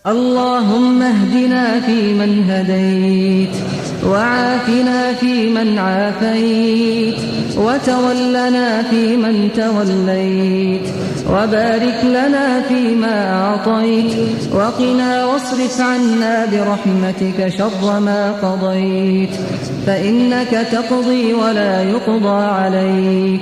اللهم اهدنا فيمن هديت، وعافنا فيمن عافيت، وتولنا فيمن توليت، وبارك لنا فيما أعطيت، وقنا واصرف عنا برحمتك شر ما قضيت، فإنك تقضي ولا يقضى عليك،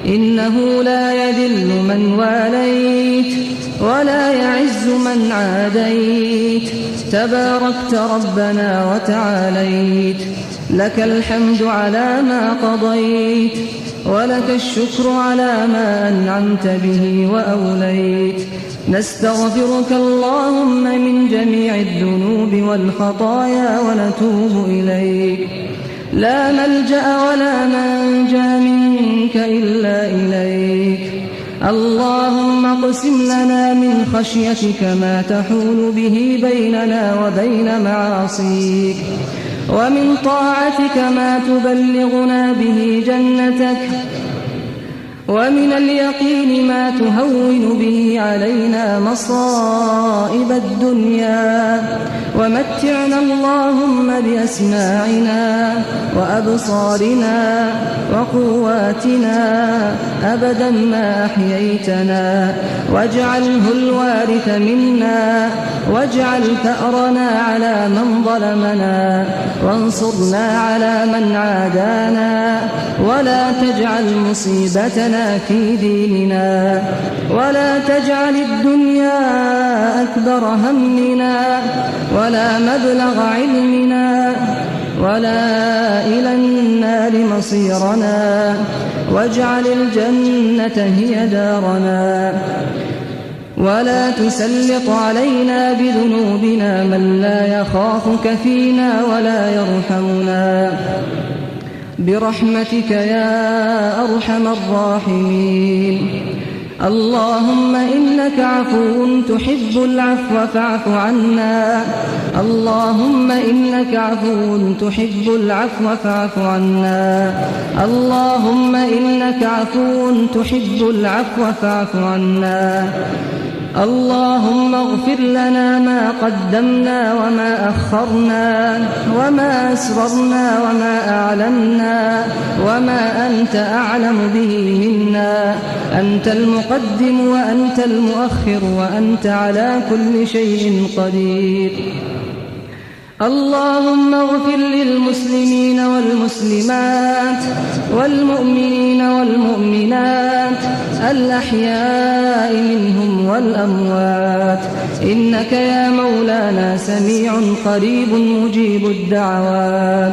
إنه لا يذل من واليت ولا يعز من عاديت، تباركت ربنا وتعاليت، لك الحمد على ما قضيت، ولك الشكر على ما أنعمت به وأوليت. نستغفرك اللهم من جميع الذنوب والخطايا ونتوب إليك، لا ملجأ ولا منجا منك إلا إليك. اللهم اقسم لنا من خشيتك ما تحول به بيننا وبين معاصيك، ومن طاعتك ما تبلغنا به جنتك، ومن اليقين ما تهون به علينا مصائب الدنيا، ومتعنا اللهم بأسماعنا وأبصارنا وقواتنا أبدا ما أحييتنا، واجعله الوارث منا، واجعل ثأرنا على من ظلمنا، وانصرنا على من عادانا، ولا تجعل مصيبتنا في ديننا، ولا تجعل الدنيا أكبر همنا ولا مبلغ علمنا ولا إلى النار مصيرنا، واجعل الجنة هي دارنا، ولا تسلط علينا بذنوبنا من لا يخافك فينا ولا يرحمنا، برحمتك يا أرحم الراحمين. اللهم إنك عفو تحب العفو فاعف عنا، اللهم إنك عفو تحب العفو فاعف عنا، اللهم إنك عفو تحب العفو فاعف عنا. اللهم اغفر لنا ما قدمنا وما أخرنا، وما أسررنا وما أعلنا، وما أنت أعلم به منا، أنت المقدم وأنت المؤخر وأنت على كل شيء قدير. اللهم اغفر للمسلمين والمسلمات والمؤمنين والمؤمنات الأحياء منهم والأموات، إنك يا مولانا سميع قريب مجيب الدعوات.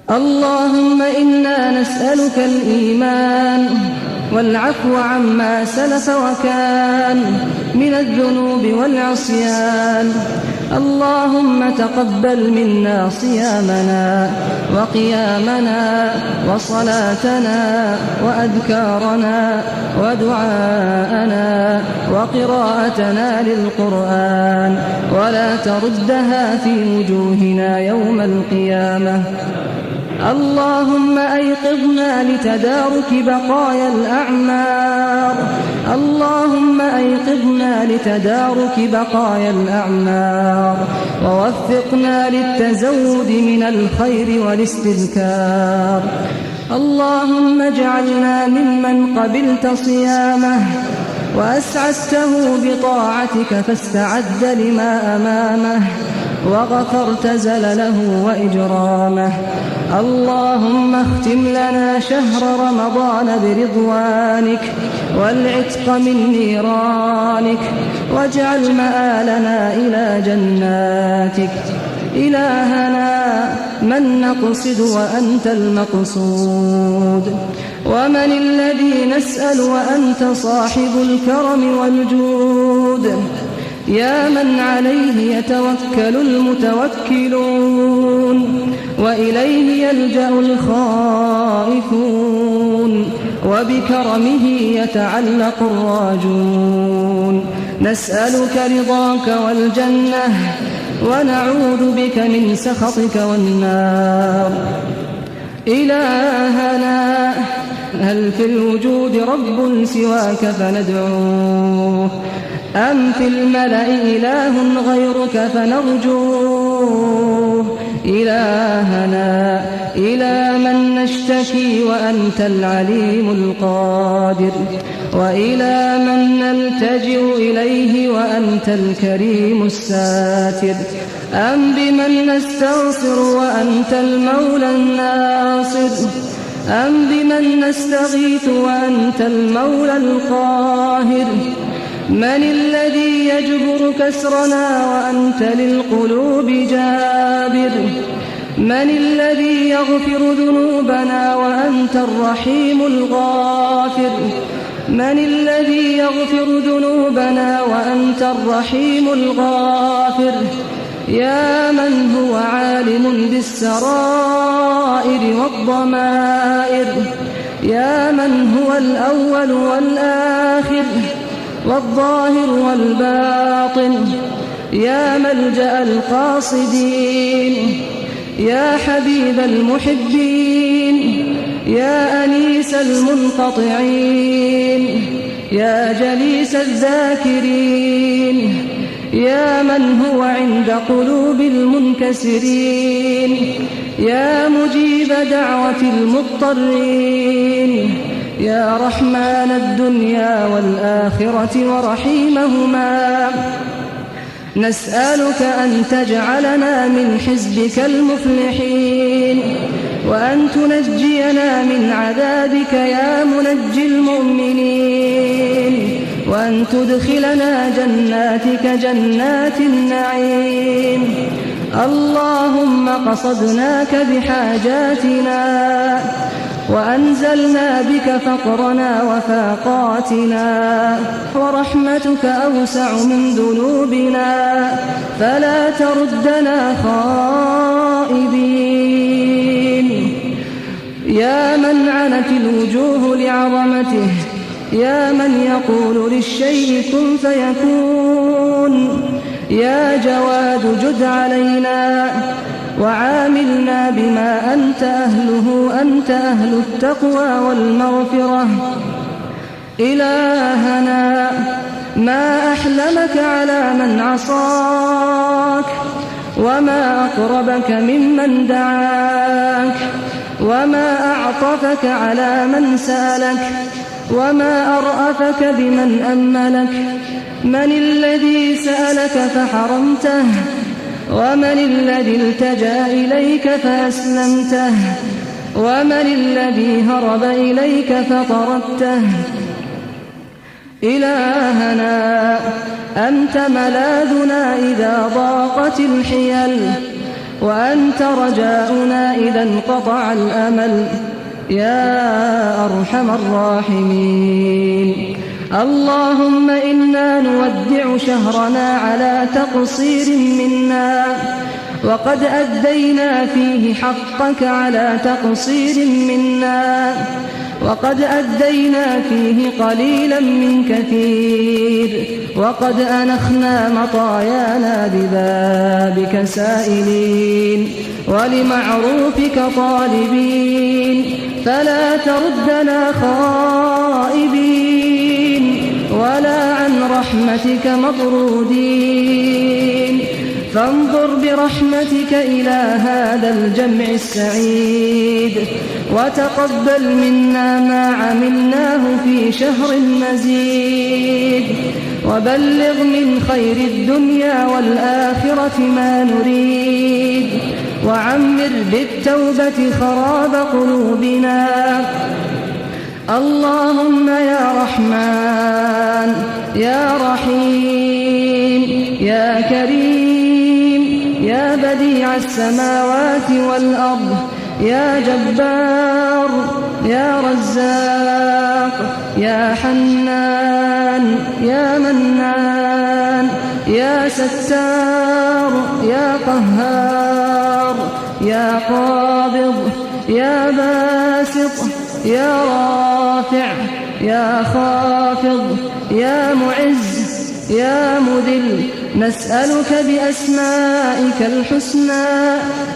اللهم إنا نسألك الإيمان والعفو عما سلف وكان من الذنوب والعصيان. اللهم تقبل منا صيامنا وقيامنا وصلاتنا وأذكارنا ودعاءنا وقراءتنا للقرآن، ولا تردها في وجوهنا يوم القيامة. اللهم أيقظنا لتدارك بقايا الأعمار، اللهم أيقظنا لتدارك بقايا الأعمار، ووفقنا للتزود من الخير والاستذكار. اللهم اجعلنا ممن قبلت صيامه وأسعدته بطاعتك فاستعد لما أمامه، وغفرت زلله وإجرامه. اللهم اختم لنا شهر رمضان برضوانك والعتق من نيرانك، واجعل مآلنا إلى جناتك. إلهنا من نقصد وأنت المقصود، ومن الذي نسأل وأنت صاحب الكرم والجود، يا من عليه يتوكل المتوكلون وإليه يلجأ الخائفون وبكرمه يتعلق الراجون. نسألك رضاك والجنة ونعوذ بك من سخطك والنار. إلهنا هل في الوجود رب سواك فندعوه؟ أم في الملأ إله غيرك فنرجوه إلهنا إلى من نشتكي وأنت العليم القادر وإلى من نلتجئ إليه وأنت الكريم الساتر أم بمن نستغفر وأنت المولى الناصر أم بمن نستغيث وأنت المولى القاهر من الذي يجبر كسرنا وأنت للقلوب جابر من الذي يغفر ذنوبنا وأنت الرحيم الغافر من الذي يغفر ذنوبنا وأنت الرحيم الغافر يا من هو عالم بالسرائر والضمائر يا من هو الأول والآخر والظاهر والباطن يا ملجأ القاصدين يا حبيب المحبين يا أنيس المنقطعين يا جليس الذاكرين يا من هو عند قلوب المنكسرين يا مجيب دعوة المضطرين يا رحمن الدنيا والآخرة ورحيمهما نسألك أن تجعلنا من حزبك المفلحين وأن تنجينا من عذابك يا منجي المؤمنين وأن تدخلنا جناتك جنات النعيم اللهم قصدناك بحاجاتنا وأنزلنا بك فقرنا وفاقاتنا ورحمتك أوسع من ذنوبنا فلا تردنا خائبين يا من عنت الوجوه لعظمته يا من يقول للشيء كن فيكون يا جواد جد علينا وعاملنا بما أنت أهله أنت أهل التقوى والمغفرة إلهنا ما أحلمك على من عصاك وما أقربك ممن دعاك وما أعطفك على من سألك وما أرأفك بمن أملك من الذي سألك فحرمته ومن الذي التجأ إليك فأسلمته ومن الذي هرب إليك فطردته إلهنا أنت ملاذنا إذا ضاقت الحيل وأنت رجاؤنا إذا انقطع الأمل يا أرحم الراحمين اللهم إنا نودع شهرنا على تقصير منا وقد أدينا فيه حقك على تقصير منا وقد أدينا فيه قليلا من كثير وقد أنخنا مطايانا ببابك سائلين ولمعروفك طالبين فلا تردنا خائبين ولا عن رحمتك مطرودين فانظر برحمتك إلى هذا الجمع السعيد وتقبل منا ما عملناه في شهر مزيد وبلغ من خير الدنيا والآخرة ما نريد وعمر بالتوبة خراب قلوبنا اللهم يا رحمن يا رحيم يا كريم يا بديع السماوات والأرض يا جبار يا رزاق يا حنان يا منان يا ستار يا قهار يا قابض يا باسط يا رافع يا خافض يا معز يا مذل نسألك بأسمائك الحسنى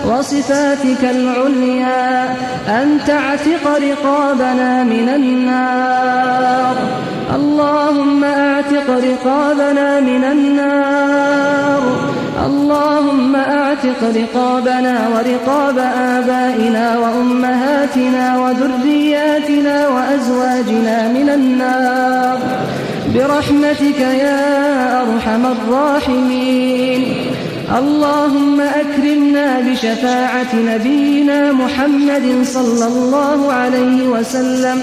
وصفاتك العليا أن تعتق رقابنا من النار. اللهم أعتق رقابنا من النار. اللهم أعتق رقابنا ورقاب آبائنا وأمهاتنا وذرياتنا وأزواجنا من النار برحمتك يا أرحم الراحمين. اللهم أكرمنا بشفاعة نبينا محمد صلى الله عليه وسلم.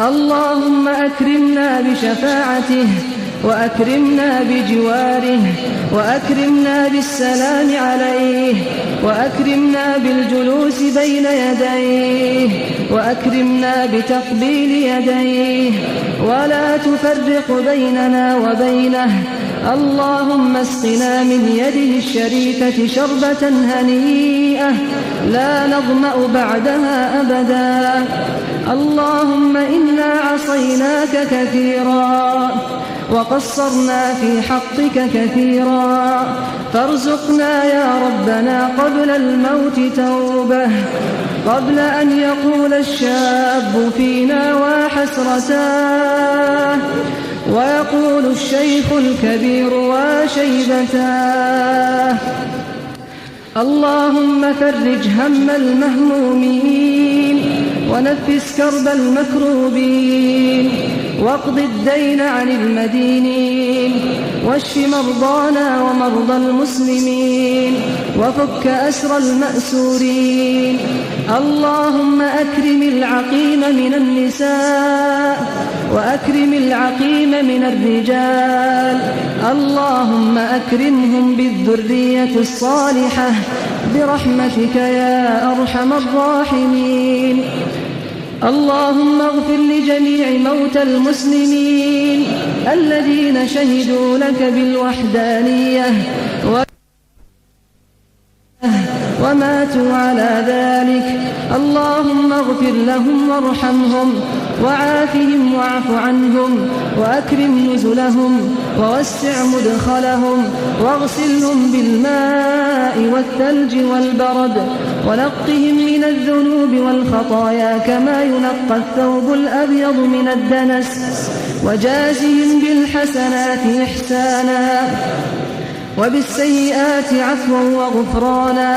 اللهم أكرمنا بشفاعته وأكرمنا بجواره وأكرمنا بالسلام عليه وأكرمنا بالجلوس بين يديه وأكرمنا بتقبيل يديه ولا تفرق بيننا وبينه. اللهم اسقنا من يده الشريفة شربة هنيئة لا نظمأ بعدها أبدا. اللهم إنا عصيناك كثيرا وقصرنا في حقك كثيرا، فارزقنا يا ربنا قبل الموت توبة، قبل أن يقول الشاب فينا وحسرتاه ويقول الشيخ الكبير وشيبتاه. اللهم فرج هم المهمومين ونفس كرب المكروبين واقض الدين عن المدينين واشف مرضانا ومرضى المسلمين وفك أسر المأسورين. اللهم أكرم العقيم من النساء وأكرم العقيم من الرجال. اللهم أكرمهم بالذرية الصالحة برحمتك يا أرحم الراحمين. اللهم اغفر لجميع موتى المسلمين الذين شهدوا لك بالوحدانية وماتوا على ذلك. اللهم اغفر لهم وارحمهم وعافهم واعف عنهم وأكرم نزلهم ووسع مدخلهم واغسلهم بالماء والثلج والبرد ونقهم من الذنوب والخطايا كما ينقى الثوب الأبيض من الدنس وجازهم بالحسنات إحسانا وبالسيئات عفوا وغفرانا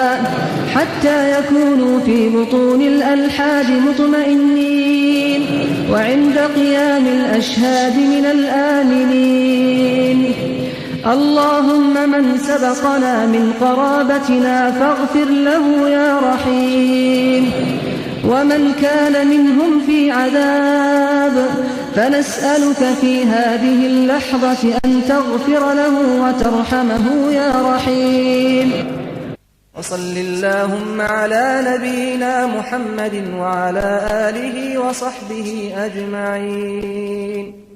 حتى يكونوا في بطون الألحاد مطمئنين وعند قيام الأشهاد من الآمنين. اللهم من سبقنا من قرابتنا فاغفر له يا رحيم، ومن كان منهم في عذاب فنسألك في هذه اللحظة أن تغفر له وترحمه يا رحيم. وصل اللهم على نبينا محمد وعلى آله وصحبه أجمعين.